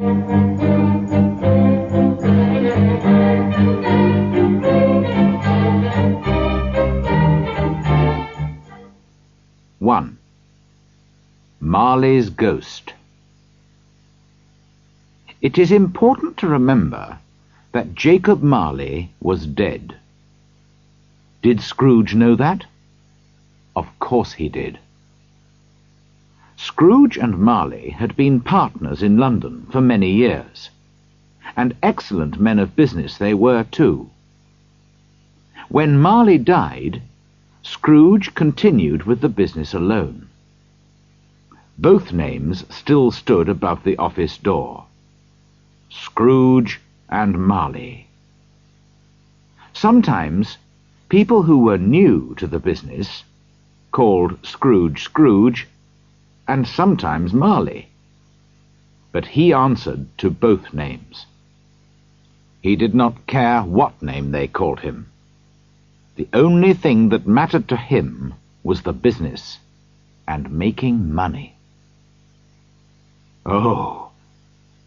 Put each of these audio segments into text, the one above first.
1. Marley's Ghost. It is important to remember that Jacob Marley was dead. Did Scrooge know that? Of course he did. Scrooge and Marley had been partners in London for many years, and excellent men of business they were too. When Marley died, Scrooge continued with the business alone. Both names still stood above the office door. Scrooge and Marley. Sometimes people who were new to the business called Scrooge Scrooge, and sometimes Marley, but he answered to both names. He did not care what name they called him. The only thing that mattered to him was the business and making money. Oh,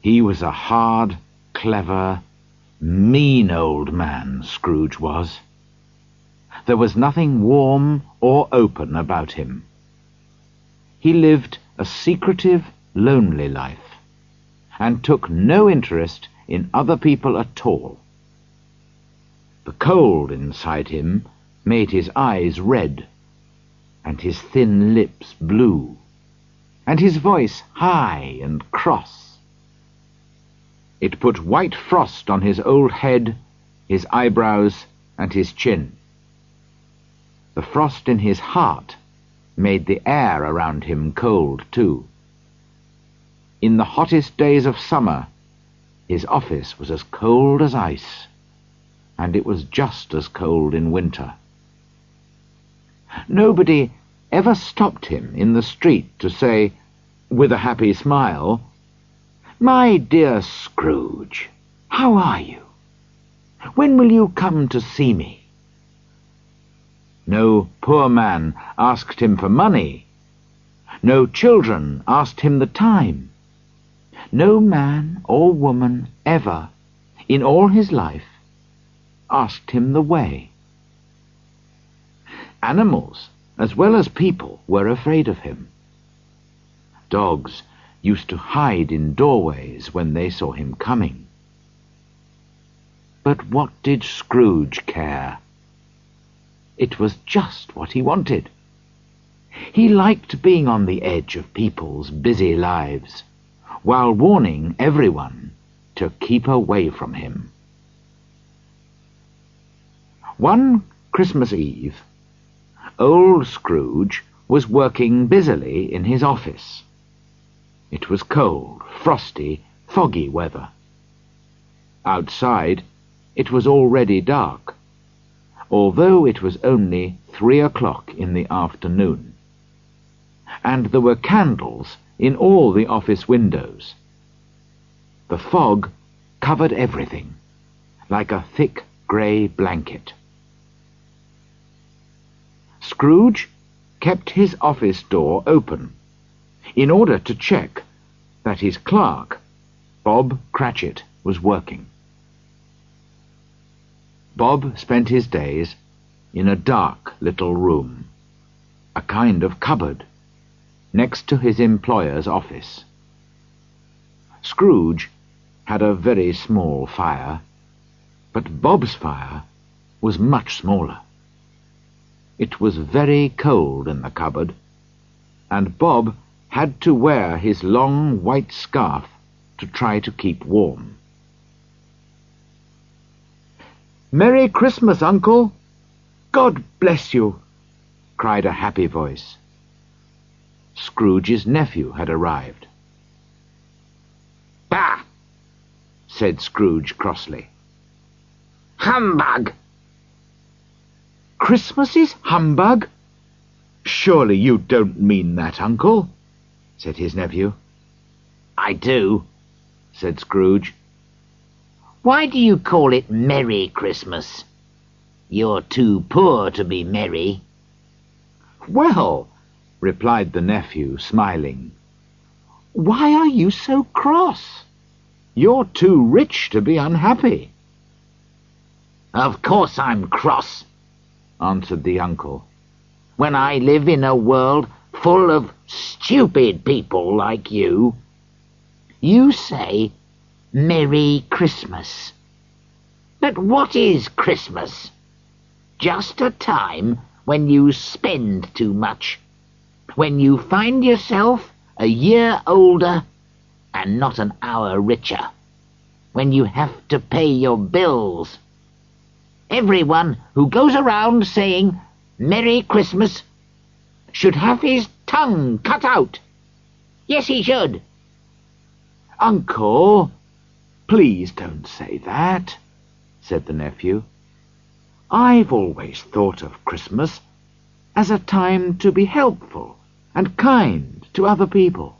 he was a hard, clever, mean old man, Scrooge was. There was nothing warm or open about him. He lived a secretive, lonely life, and took no interest in other people at all. The cold inside him made his eyes red, and his thin lips blue, and his voice high and cross. It put white frost on his old head, his eyebrows, and his chin. The frost in his heart made the air around him cold too. In the hottest days of summer, his office was as cold as ice, and it was just as cold in winter. Nobody ever stopped him in the street to say, with a happy smile, "My dear Scrooge, how are you? When will you come to see me?" No poor man asked him for money. No children asked him the time. No man or woman ever, in all his life, asked him the way. Animals, as well as people, were afraid of him. Dogs used to hide in doorways when they saw him coming. But what did Scrooge care? It was just what he wanted. He liked being on the edge of people's busy lives, while warning everyone to keep away from him. One Christmas Eve, old Scrooge was working busily in his office. It was cold, frosty, foggy weather. Outside, it was already dark, although it was only 3 o'clock in the afternoon, and there were candles in all the office windows. The fog covered everything, like a thick grey blanket. Scrooge kept his office door open, in order to check that his clerk, Bob Cratchit, was working. Bob spent his days in a dark little room, a kind of cupboard, next to his employer's office. Scrooge had a very small fire, but Bob's fire was much smaller. It was very cold in the cupboard, and Bob had to wear his long white scarf to try to keep warm. "Merry Christmas, Uncle! God bless you!" cried a happy voice. Scrooge's nephew had arrived. "Bah!" said Scrooge crossly. "Humbug!" "Christmas is humbug? Surely you don't mean that, Uncle," said his nephew. "I do," said Scrooge. "Why do you call it Merry Christmas? You're too poor to be merry." "Well," replied the nephew, smiling, "why are you so cross? You're too rich to be unhappy." "Of course I'm cross," answered the uncle, "when I live in a world full of stupid people like you. You say, 'Merry Christmas.' But what is Christmas? Just a time when you spend too much, when you find yourself a year older and not an hour richer, when you have to pay your bills. Everyone who goes around saying 'Merry Christmas' should have his tongue cut out. Yes, he should." "Uncle, please don't say that," said the nephew. "I've always thought of Christmas as a time to be helpful and kind to other people.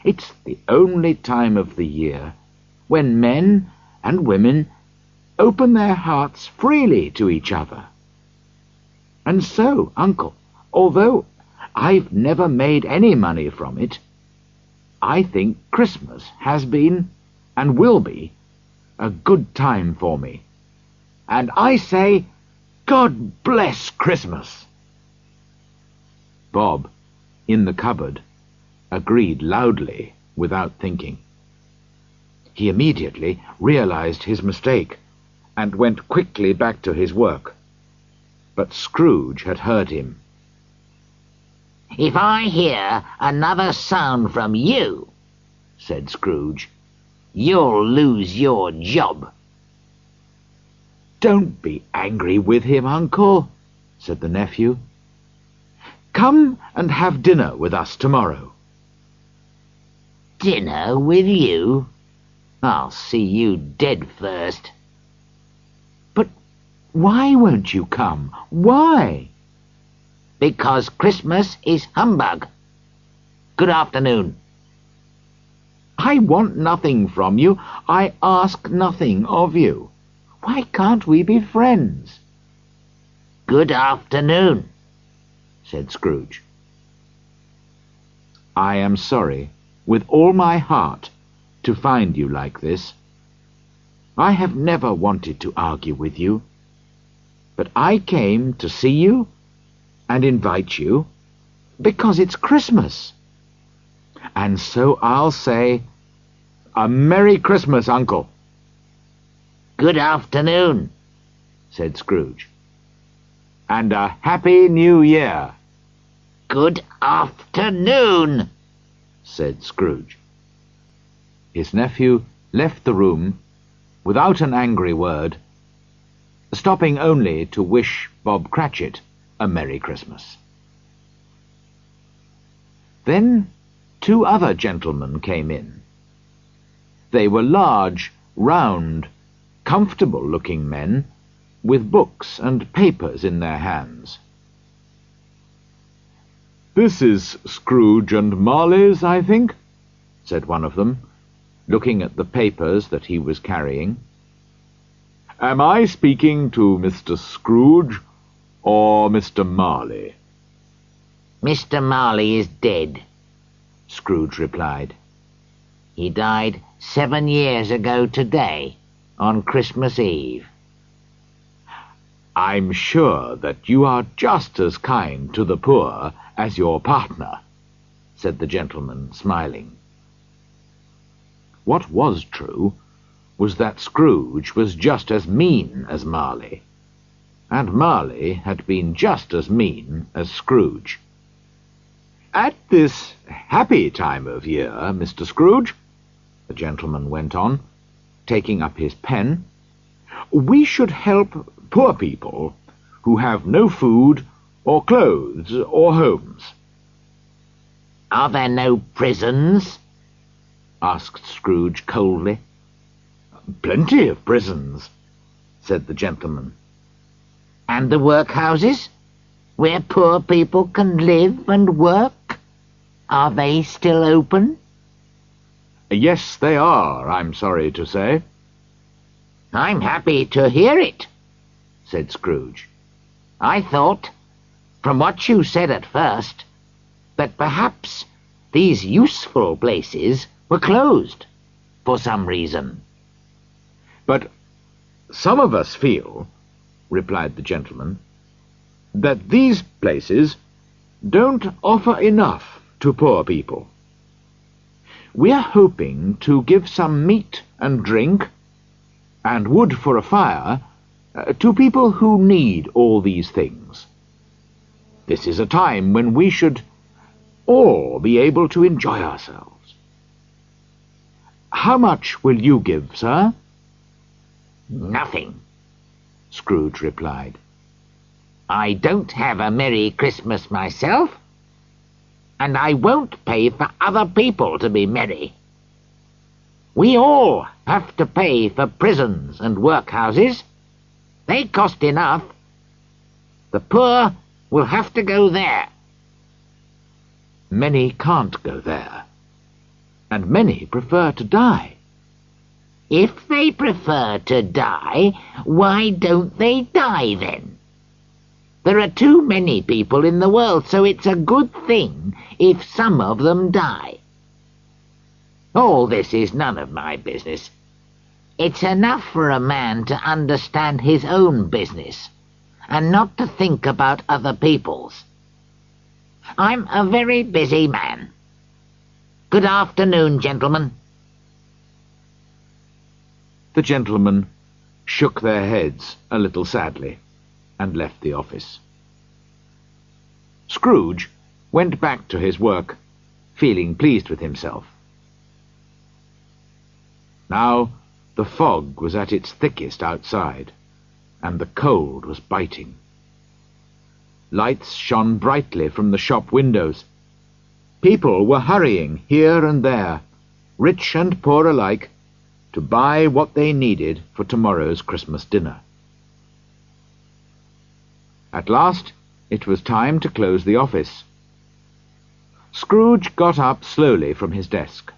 It's the only time of the year when men and women open their hearts freely to each other. And so, Uncle, although I've never made any money from it, I think Christmas has been, and will be, a good time for me. And I say, God bless Christmas." Bob, in the cupboard, agreed loudly without thinking. He immediately realized his mistake and went quickly back to his work. But Scrooge had heard him. "If I hear another sound from you," said Scrooge, "you'll lose your job." "Don't be angry with him, Uncle," said the nephew. "Come and have dinner with us tomorrow." "Dinner with you? I'll see you dead first." "But why won't you come? Why?" "Because Christmas is humbug. Good afternoon." "I want nothing from you. I ask nothing of you. Why can't we be friends?" "Good afternoon," said Scrooge. "I am sorry, with all my heart, to find you like this. I have never wanted to argue with you, but I came to see you and invite you because it's Christmas. And so I'll say, a Merry Christmas, Uncle." "Good afternoon," said Scrooge. "And a Happy New Year." "Good afternoon," said Scrooge. His nephew left the room without an angry word, stopping only to wish Bob Cratchit a Merry Christmas. Then 2 other gentlemen came in. They were large, round, comfortable-looking men, with books and papers in their hands. "This is Scrooge and Marley's, I think," said one of them, looking at the papers that he was carrying. "Am I speaking to Mr. Scrooge or Mr. Marley?" "Mr. Marley is dead," Scrooge replied. "He died 7 years ago today, on Christmas Eve." "I'm sure that you are just as kind to the poor as your partner," said the gentleman, smiling. What was true was that Scrooge was just as mean as Marley, and Marley had been just as mean as Scrooge. "At this happy time of year, Mr. Scrooge," the gentleman went on, taking up his pen, "we should help poor people who have no food or clothes or homes." "Are there no prisons?" asked Scrooge coldly. "Plenty of prisons," said the gentleman. "And the workhouses, where poor people can live and work? Are they still open?" "Yes, they are, I'm sorry to say." "I'm happy to hear it," said Scrooge. "I thought, from what you said at first, that perhaps these useful places were closed." for some reason. But some of us feel, replied the gentleman, that these places don't offer enough to poor people. We're hoping to give some meat and drink, and wood for a fire, to people who need all these things. This is a time when we should all be able to enjoy ourselves. How much will you give, sir? Nothing, Scrooge replied. I don't have a Merry Christmas myself, and I won't pay for other people to be merry. We all have to pay for prisons and workhouses. They cost enough. The poor will have to go there. Many can't go there, and many prefer to die. If they prefer to die, why don't they die then? There are too many people in the world, so it's a good thing if some of them die. All this is none of my business. It's enough for a man to understand his own business, and not to think about other people's. I'm a very busy man. Good afternoon, gentlemen. The gentlemen shook their heads a little sadly and left the office. Scrooge went back to his work, feeling pleased with himself. Now the fog was at its thickest outside, and the cold was biting. Lights shone brightly from the shop windows. People were hurrying here and there, rich and poor alike, to buy what they needed for tomorrow's Christmas dinner. At last it was time to close the office. Scrooge got up slowly from his desk.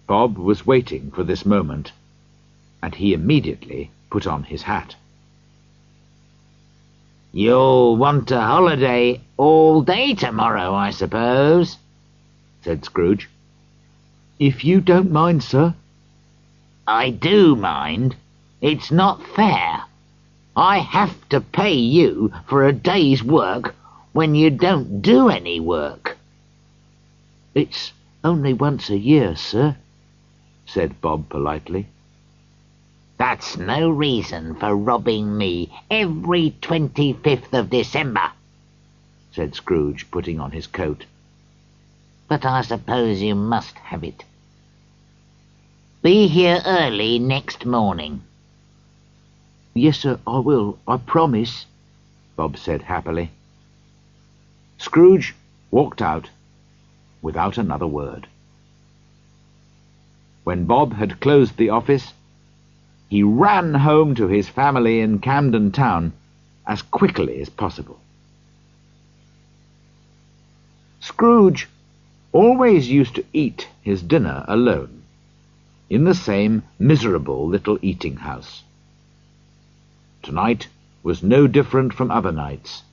Bob was waiting for this moment, and he immediately put on his hat. You'll want a holiday all day tomorrow, I suppose, said Scrooge. If you don't mind, sir. I do mind. It's not fair. I have to pay you for a day's work when you don't do any work. It's only once a year, sir, said Bob politely. That's no reason for robbing me every 25th of December, said Scrooge, putting on his coat. But I suppose you must have it. Be here early next morning. Yes, sir, I will, I promise, Bob said happily. Scrooge walked out without another word. When Bob had closed the office, he ran home to his family in Camden Town as quickly as possible. Scrooge always used to eat his dinner alone, in the same miserable little eating-house. Tonight was no different from other nights.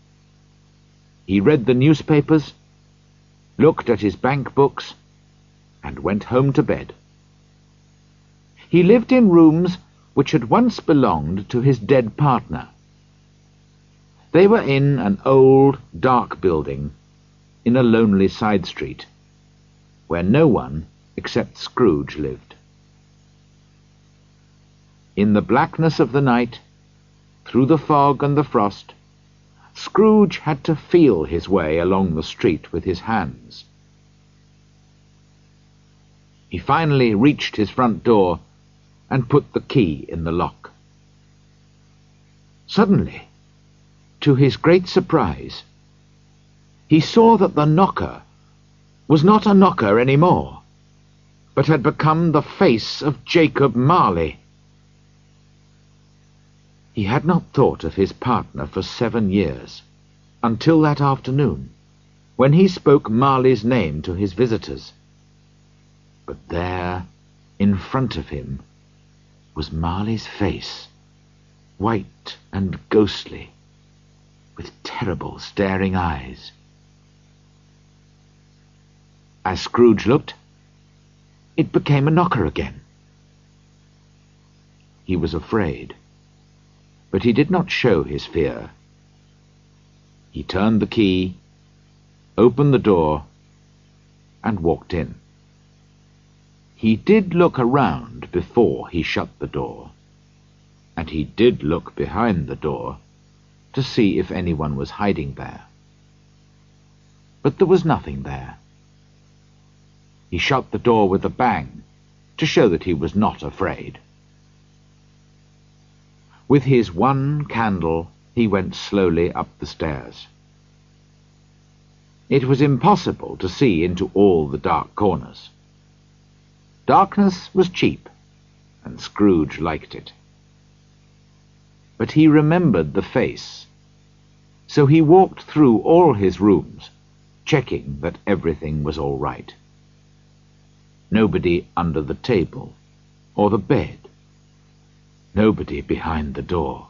He read the newspapers, looked at his bank books, and went home to bed. He lived in rooms which had once belonged to his dead partner. They were in an old, dark building in a lonely side street, where no one except Scrooge lived. In the blackness of the night, through the fog and the frost, Scrooge had to feel his way along the street with his hands. He finally reached his front door and put the key in the lock. Suddenly, to his great surprise, he saw that the knocker was not a knocker any more, but had become the face of Jacob Marley. He had not thought of his partner for 7 years, until that afternoon, when he spoke Marley's name to his visitors. But there, in front of him, was Marley's face, white and ghostly, with terrible staring eyes. As Scrooge looked, it became a knocker again. He was afraid, but he did not show his fear. He turned the key, opened the door, and walked in. He did look around before he shut the door, and he did look behind the door to see if anyone was hiding there. But there was nothing there. He shut the door with a bang to show that he was not afraid. With his one candle, he went slowly up the stairs. It was impossible to see into all the dark corners. Darkness was cheap, and Scrooge liked it. But he remembered the face, so he walked through all his rooms, checking that everything was all right. Nobody under the table or the bed. Nobody behind the door.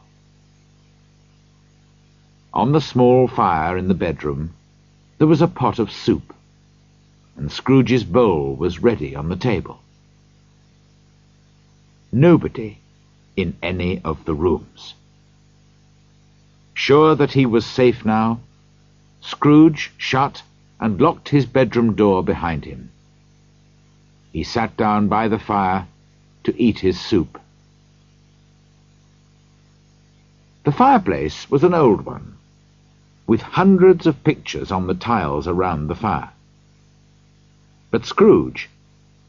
On the small fire in the bedroom there was a pot of soup, and Scrooge's bowl was ready on the table. Nobody in any of the rooms. Sure that he was safe now, Scrooge shut and locked his bedroom door behind him. He sat down by the fire to eat his soup. The fireplace was an old one, with hundreds of pictures on the tiles around the fire. But Scrooge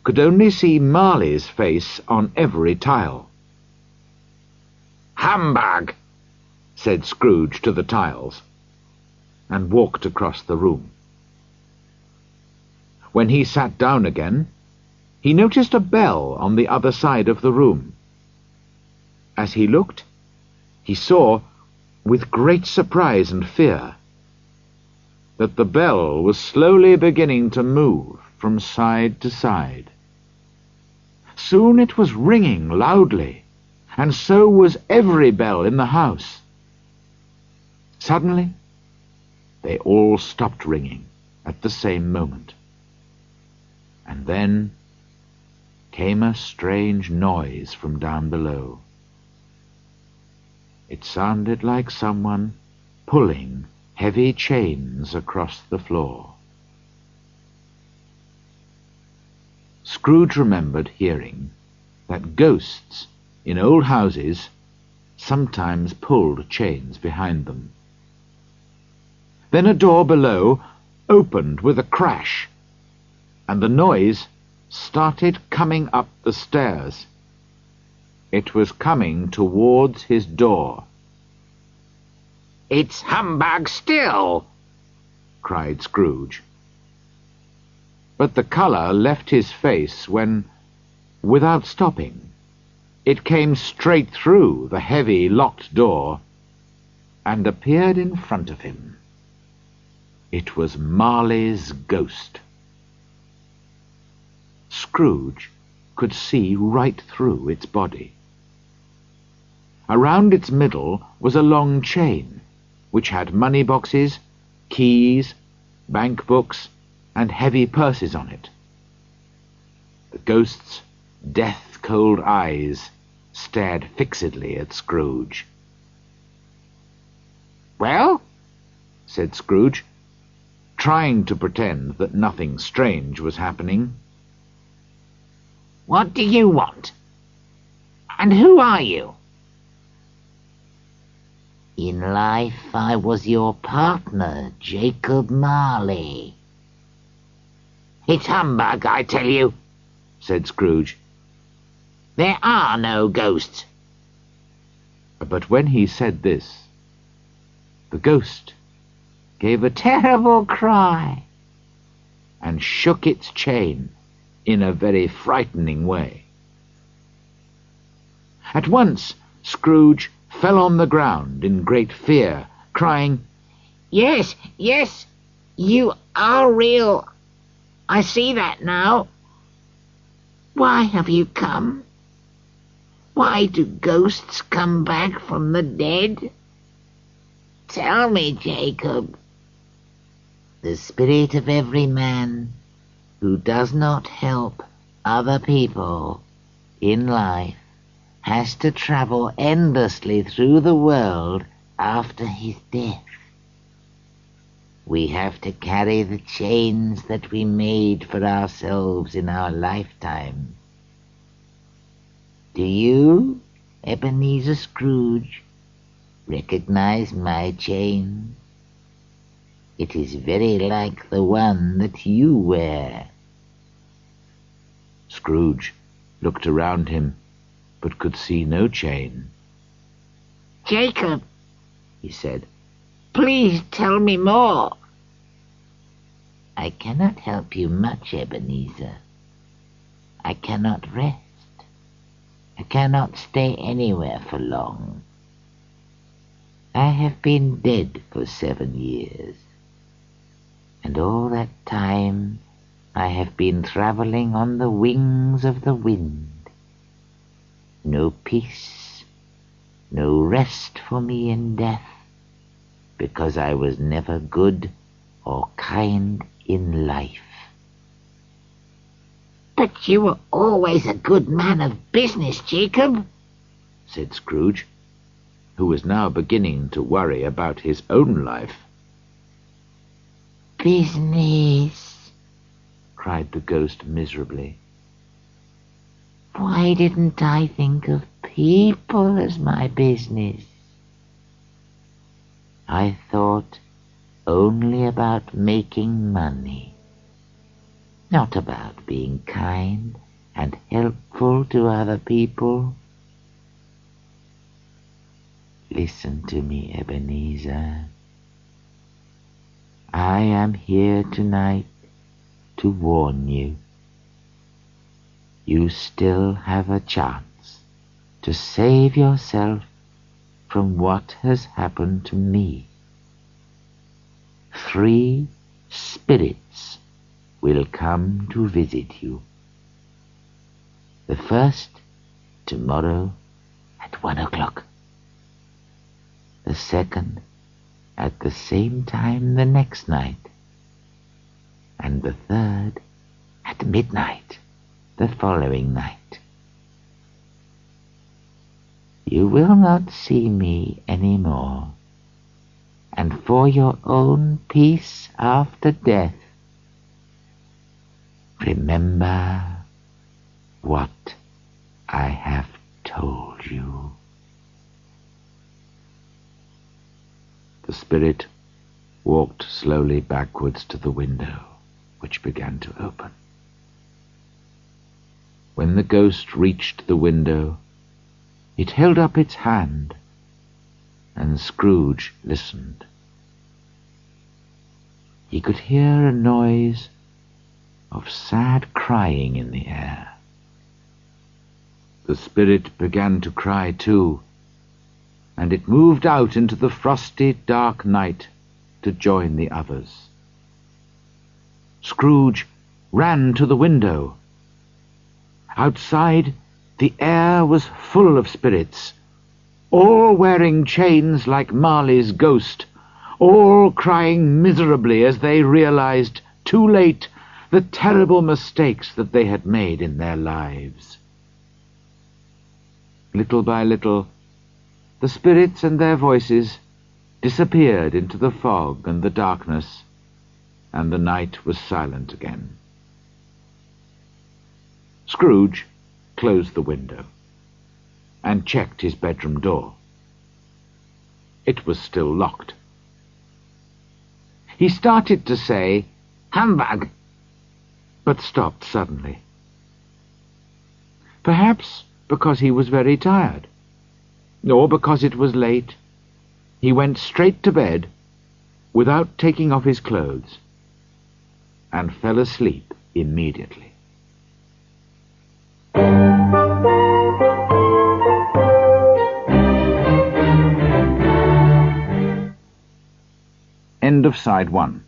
could only see Marley's face on every tile. "Humbug!" said Scrooge to the tiles, and walked across the room. When he sat down again, he noticed a bell on the other side of the room. As he looked, he saw, with great surprise and fear, that the bell was slowly beginning to move from side to side. Soon it was ringing loudly, and so was every bell in the house. Suddenly, they all stopped ringing at the same moment. And then came a strange noise from down below. It sounded like someone pulling heavy chains across the floor. Scrooge remembered hearing that ghosts in old houses sometimes pulled chains behind them. Then a door below opened with a crash, and the noise started coming up the stairs. It was coming towards his door. "It's humbug still!" cried Scrooge. But the colour left his face when, without stopping, it came straight through the heavy locked door and appeared in front of him. It was Marley's ghost. Scrooge could see right through its body. Around its middle was a long chain, which had money boxes, keys, bank books, and heavy purses on it. The ghost's death-cold eyes stared fixedly at Scrooge. "Well?" said Scrooge, trying to pretend that nothing strange was happening. "What do you want? And who are you?" "In life I was your partner, Jacob Marley." "It's humbug, I tell you," said Scrooge. "There are no ghosts." But when he said this, the ghost gave a terrible cry and shook its chain in a very frightening way. At once Scrooge fell on the ground in great fear, crying, "Yes, yes, you are real. I see that now. Why have you come? Why do ghosts come back from the dead? Tell me, Jacob." "The spirit of every man who does not help other people in life has to travel endlessly through the world after his death. We have to carry the chains that we made for ourselves in our lifetime. Do you, Ebenezer Scrooge, recognize my chain? It is very like the one that you wear. Scrooge looked around him, but could see no chain. Jacob, he said, please tell me more. I cannot help you much, Ebenezer. I cannot rest. I cannot stay anywhere for long. I have been dead for 7 years, and all that time I have been traveling on the wings of the wind. No peace, no rest for me in death, because I was never good or kind in life. But you were always a good man of business, Jacob, said Scrooge, who was now beginning to worry about his own life. Business, cried the ghost miserably. Why didn't I think of people as my business? I thought only about making money, not about being kind and helpful to other people. Listen to me, Ebenezer. I am here tonight to warn you. You still have a chance to save yourself from what has happened to me. 3 spirits will come to visit you. The first tomorrow at 1 o'clock. The second at the same time the next night. And the third at midnight the following night. You will not see me any more, and for your own peace after death, remember what I have told you. The spirit walked slowly backwards to the window, which began to open. When the ghost reached the window, it held up its hand, and Scrooge listened. He could hear a noise of sad crying in the air. The spirit began to cry too, and it moved out into the frosty, dark night to join the others. Scrooge ran to the window. Outside, the air was full of spirits, all wearing chains like Marley's ghost, all crying miserably as they realized, too late, the terrible mistakes that they had made in their lives. Little by little, the spirits and their voices disappeared into the fog and the darkness, and the night was silent again. Scrooge closed the window and checked his bedroom door. It was still locked. He started to say, "Humbug," but stopped suddenly. Perhaps because he was very tired, or because it was late, he went straight to bed without taking off his clothes, and fell asleep immediately. End of Side 1.